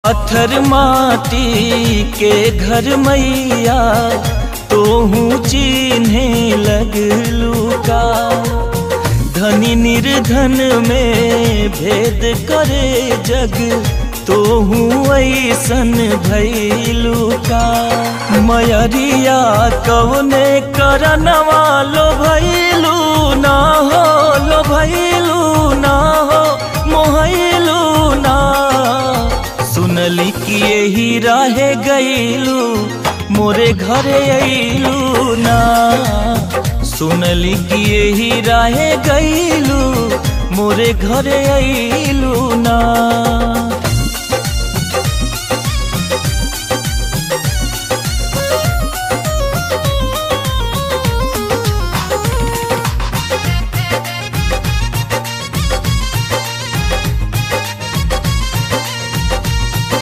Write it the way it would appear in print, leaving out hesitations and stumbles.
पत्थर माटी के घर मैया तोहू चिन्हे लगलू का। धनी निर्धन में भेद करे जग तोहू ऐसन भैलू का। मयरिया कवने करनवा लो भैलू ना हो, लो भैलू ना हो, मोहैलू ना। सुनली कि यही राहे गईलू मोरे घरे अइलू ना। सुनली कि यही राहे गईलू मोरे घरे अइलू ना।